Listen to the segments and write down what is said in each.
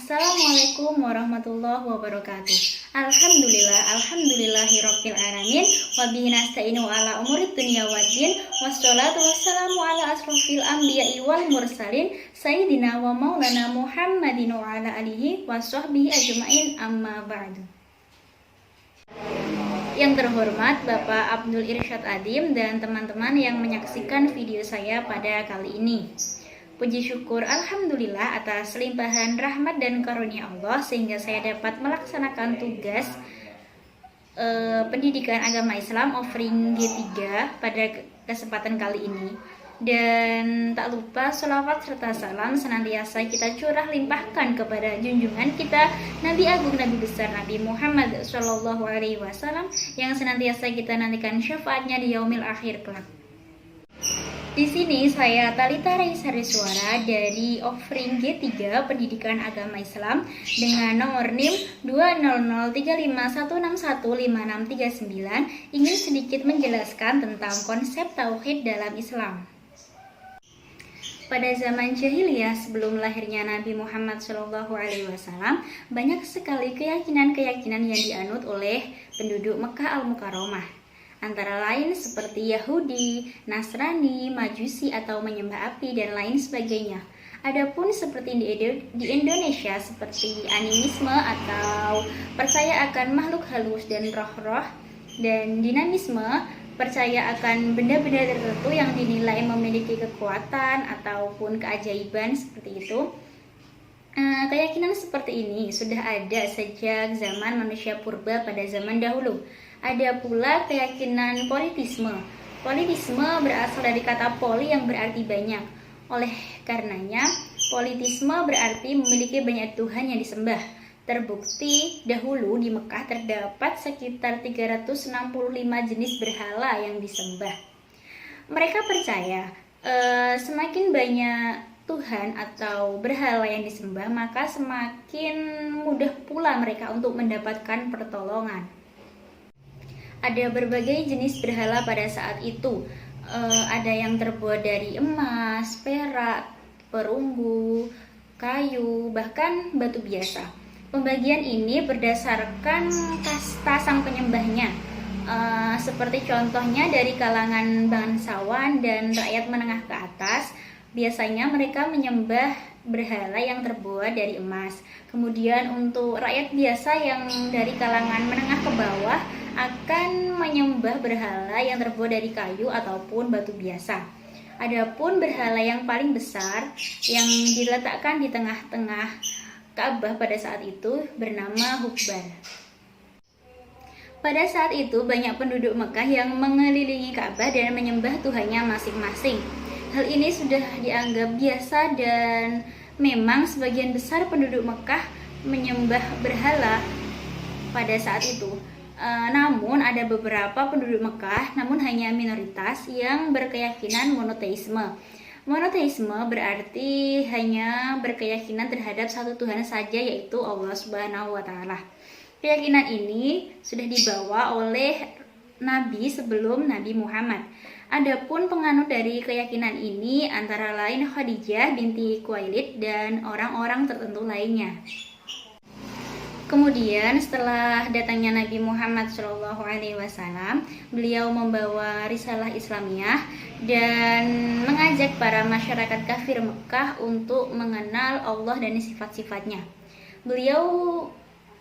Assalamualaikum warahmatullahi wabarakatuh. Alhamdulillahirabbil alamin wa bihi nasta'inu ala umurid dunya waddin wassalatu wassalamu ala asrofil anbiya'i wal mursalin sayyidina wa maulana Muhammadin wa ala alihi wa sahbihi ajma'in amma ba'du. Yang terhormat Bapak Abdul Irsyad Adim dan teman-teman yang menyaksikan video saya pada kali ini. Puji syukur Alhamdulillah atas limpahan rahmat dan karunia Allah sehingga saya dapat melaksanakan tugas pendidikan agama Islam offering G3 pada kesempatan kali ini. Dan tak lupa sholawat serta salam senantiasa kita curah limpahkan kepada junjungan kita Nabi Agung Nabi Besar Nabi Muhammad SAW yang senantiasa kita nantikan syafaatnya di yaumil akhir kelak. Di sini saya Talita Raisari Suara dari offering G3 Pendidikan Agama Islam dengan nomor NIM 20035161569 ingin sedikit menjelaskan tentang konsep tauhid dalam Islam. Pada zaman jahiliyah sebelum lahirnya Nabi Muhammad SAW, banyak sekali keyakinan-keyakinan yang dianut oleh penduduk Mekah Al-Mukarramah. Antara lain seperti Yahudi, Nasrani, Majusi atau menyembah api dan lain sebagainya. Adapun seperti di Indonesia seperti animisme atau percaya akan makhluk halus dan roh-roh, dan dinamisme percaya akan benda-benda tertentu yang dinilai memiliki kekuatan ataupun keajaiban seperti itu. Keyakinan seperti ini sudah ada sejak zaman manusia purba pada zaman dahulu. Ada pula keyakinan politisme. Politisme berasal dari kata poli yang berarti banyak. Oleh karenanya, politisme berarti memiliki banyak Tuhan yang disembah. Terbukti dahulu di Mekah terdapat sekitar 365 jenis berhala yang disembah. Mereka percaya semakin banyak Tuhan atau berhala yang disembah, maka semakin mudah pula mereka untuk mendapatkan pertolongan. Ada berbagai jenis berhala pada saat itu. Ada yang terbuat dari emas, perak, perunggu, kayu, bahkan batu biasa. Pembagian ini berdasarkan kasta sang penyembahnya, seperti contohnya dari kalangan bangsawan dan rakyat menengah ke atas. Biasanya mereka menyembah berhala yang terbuat dari emas. Kemudian untuk rakyat biasa yang dari kalangan menengah ke bawah akan menyembah berhala yang terbuat dari kayu ataupun batu biasa. Adapun berhala yang paling besar yang diletakkan di tengah-tengah Ka'bah pada saat itu bernama Hubal. Pada saat itu banyak penduduk Mekah yang mengelilingi Ka'bah dan menyembah Tuhannya masing-masing. Hal ini sudah dianggap biasa dan memang sebagian besar penduduk Mekah menyembah berhala pada saat itu. Namun ada beberapa penduduk Mekah, namun hanya minoritas yang berkeyakinan monoteisme. Monoteisme berarti hanya berkeyakinan terhadap satu Tuhan saja, yaitu Allah Subhanahu wa Ta'ala. Keyakinan ini sudah dibawa oleh Nabi sebelum Nabi Muhammad. Adapun penganut dari keyakinan ini antara lain Khadijah binti Khuwailid dan orang-orang tertentu lainnya. Kemudian setelah datangnya Nabi Muhammad SAW, beliau membawa risalah Islamiyah dan mengajak para masyarakat kafir Mekah untuk mengenal Allah dan sifat-sifatnya. Beliau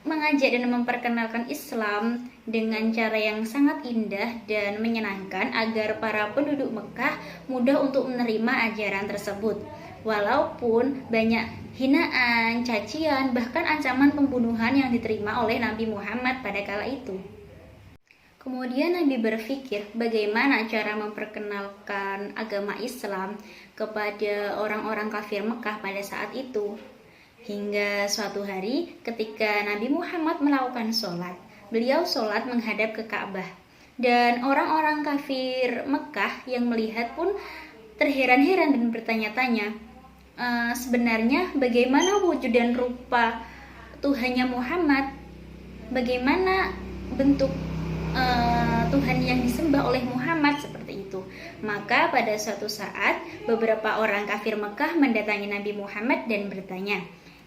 mengajak dan memperkenalkan Islam dengan cara yang sangat indah dan menyenangkan agar para penduduk Mekah mudah untuk menerima ajaran tersebut. Walaupun banyak hinaan, cacian, bahkan ancaman pembunuhan yang diterima oleh Nabi Muhammad pada kala itu. Kemudian Nabi berpikir bagaimana cara memperkenalkan agama Islam kepada orang-orang kafir Mekah pada saat itu. Hingga suatu hari ketika Nabi Muhammad melakukan sholat, beliau sholat menghadap ke Ka'bah. Dan orang-orang kafir Mekah yang melihat pun terheran-heran dan bertanya-tanya, sebenarnya bagaimana wujud dan rupa Tuhannya Muhammad, bagaimana bentuk Tuhan yang disembah oleh Muhammad seperti itu. Maka pada suatu saat beberapa orang kafir Mekah mendatangi Nabi Muhammad dan bertanya,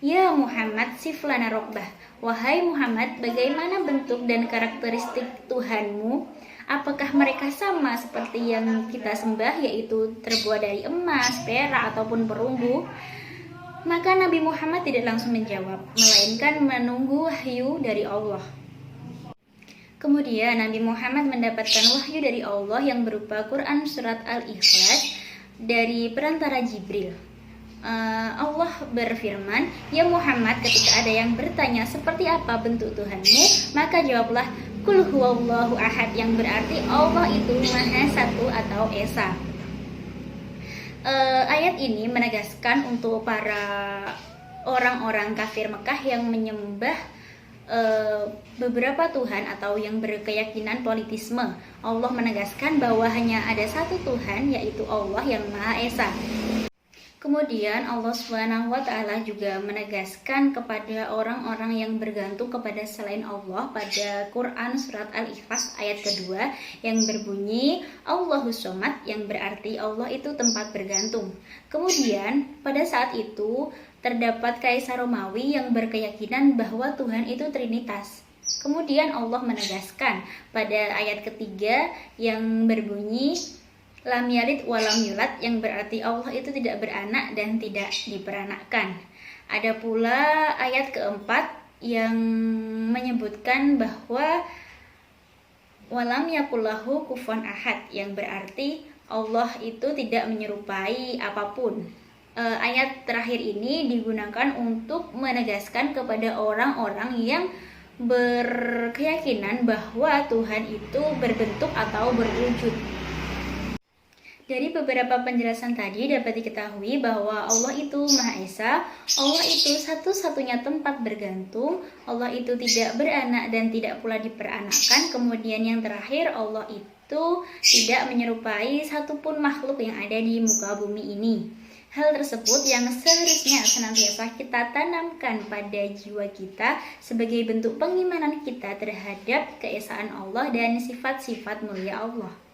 Ya Muhammad, sif lana rabbah. Wahai Muhammad, bagaimana bentuk dan karakteristik Tuhanmu? Apakah mereka sama seperti yang kita sembah, yaitu terbuat dari emas, perak, ataupun perunggu? Maka Nabi Muhammad tidak langsung menjawab, melainkan menunggu wahyu dari Allah. Kemudian Nabi Muhammad mendapatkan wahyu dari Allah yang berupa Quran Surat Al-Ikhlas dari perantara Jibril. Allah berfirman, "Ya Muhammad, ketika ada yang bertanya seperti apa bentuk Tuhanmu, maka jawablah, Qul huwallahu ahad," yang berarti Allah itu Maha Satu atau Esa. Ayat ini menegaskan untuk para orang-orang kafir Mekah yang menyembah beberapa Tuhan atau yang berkeyakinan politisme. Allah menegaskan bahwa hanya ada satu Tuhan, yaitu Allah yang Maha Esa. Kemudian Allah SWT juga menegaskan kepada orang-orang yang bergantung kepada selain Allah pada Quran Surat Al-Ikhlas ayat kedua yang berbunyi Allahus Shomad, yang berarti Allah itu tempat bergantung. Kemudian pada saat itu terdapat Kaisar Romawi yang berkeyakinan bahwa Tuhan itu Trinitas. Kemudian Allah menegaskan pada ayat ketiga yang berbunyi Lam yalid walam yulad, yang berarti Allah itu tidak beranak dan tidak diperanakkan. Ada pula ayat keempat yang menyebutkan bahwa walam yakullahu kufuwan ahad, yang berarti Allah itu tidak menyerupai apapun. Ayat terakhir ini digunakan untuk menegaskan kepada orang-orang yang berkeyakinan bahwa Tuhan itu berbentuk atau berwujud. Dari beberapa penjelasan tadi dapat diketahui bahwa Allah itu Maha Esa, Allah itu satu-satunya tempat bergantung, Allah itu tidak beranak dan tidak pula diperanakkan. Kemudian yang terakhir, Allah itu tidak menyerupai satupun makhluk yang ada di muka bumi ini. Hal tersebut yang seharusnya senantiasa kita tanamkan pada jiwa kita sebagai bentuk pengimanan kita terhadap keesaan Allah dan sifat-sifat mulia Allah.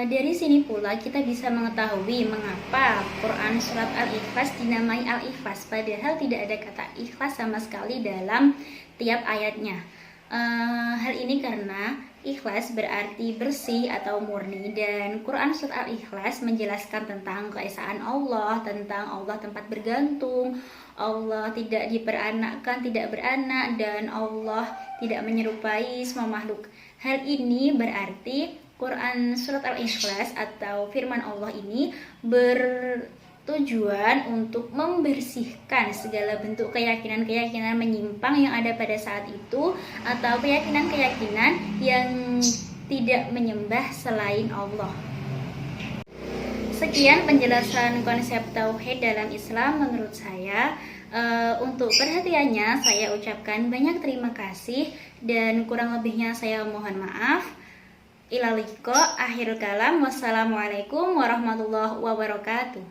Dari sini pula kita bisa mengetahui mengapa Quran Surat Al-Ikhlas dinamai Al-Ikhlas, padahal tidak ada kata ikhlas sama sekali dalam tiap ayatnya. Hal ini karena ikhlas berarti bersih atau murni, dan Quran Surat Al-Ikhlas menjelaskan tentang keesaan Allah, tentang Allah tempat bergantung, Allah tidak diperanakkan, tidak beranak, dan Allah tidak menyerupai semua makhluk. Hal ini berarti Quran Surat Al-Ikhlas atau firman Allah ini bertujuan untuk membersihkan segala bentuk keyakinan-keyakinan menyimpang yang ada pada saat itu, atau keyakinan-keyakinan yang tidak menyembah selain Allah. Sekian penjelasan konsep tauhid dalam Islam menurut saya. Untuk perhatiannya saya ucapkan banyak terima kasih, dan kurang lebihnya saya mohon maaf. Ilal liqa, akhirul kalam, wassalamualaikum warahmatullahi wabarakatuh.